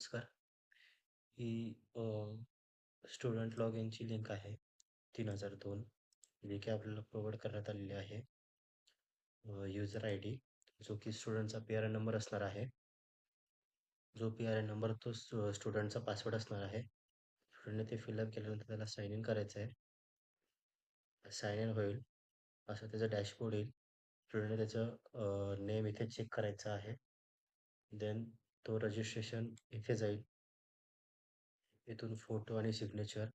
नमस्कार. ही student log इनची link आहे 3002 जी की आपल्याला प्रोव्हाइड करण्यात आलेली आहे. युजर आय डी जो की स्टुडंटचा पी आर एन नंबर असणार आहे. जो पी आर एन नंबर तो स्टुडंटचा पासवर्ड असणार आहे. स्टुडंटने ते फिलअप केल्यानंतर त्याला साइन इन करायचं आहे. साइन इन होईल असं त्याचं डॅशबोर्ड येईल. स्टुडंटने त्याचं नेम इथे चेक करायचं आहे. देन तो रजिस्ट्रेशन इथे जाईल. इथून फोटो आणि सिग्नेचर,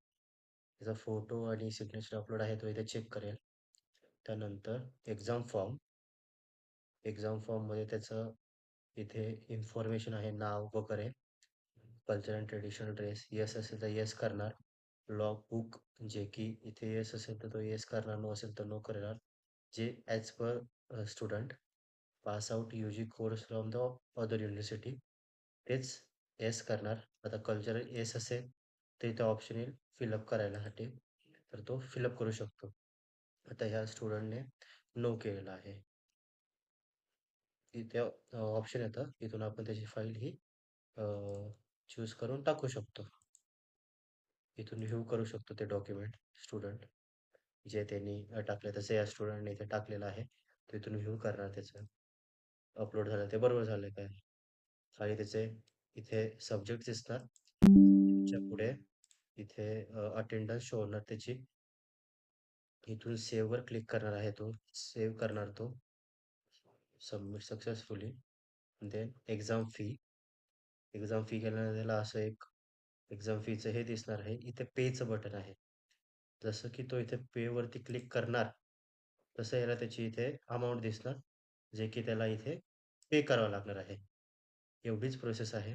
त्याचा फोटो आणि सिग्नेचर अपलोड आहे तो इथे चेक करेल. त्यानंतर एक्झाम फॉर्ममध्ये त्याचं इथे इन्फॉर्मेशन आहे, नाव वगैरे, culture and traditional dress, yes असेल तर येस करणार. लॉग बुक जे की इथे येस असेल तर तो येस करणार, नो असेल तर नो करणार. जे as per student pass out U G course from the other university तेच येस करणार. आता कल्चरल येस असेल तर इथे ऑप्शन येईल फिलअप करायलासाठी, तर तो फिलअप करू शकतो. आता ह्या स्टुडंटने नो केलेला आहे. इथे ऑप्शन येतं, इथून आपण त्याची फाईल ही चूज करून टाकू शकतो. इथून व्ह्यू करू शकतो ते डॉक्युमेंट स्टुडंट जे त्यांनी टाकले, तसे या स्टुडंटने इथे टाकलेलं आहे. तो इथून व्ह्यू करणार त्याचं अपलोड झालं ते बरोबर झालं काय. खाली त्याचे इथे सब्जेक्ट दिसणार. त्याच्या पुढे इथे अटेंडन्स शो होणार त्याची. इथून सेव्हवर क्लिक करणार आहे, तो सेव्ह करणार तो submit successfully. Then exam fee केल्यानंतर त्याला असं एक एक्झाम फीचं हे दिसणार आहे. इथे पेचं बटन आहे. जसं की तो इथे पे वरती क्लिक करणार तसं याला त्याची इथे अमाऊंट दिसणार, जे की त्याला इथे पे करावं लागणार आहे. एवढीच प्रोसेस आहे.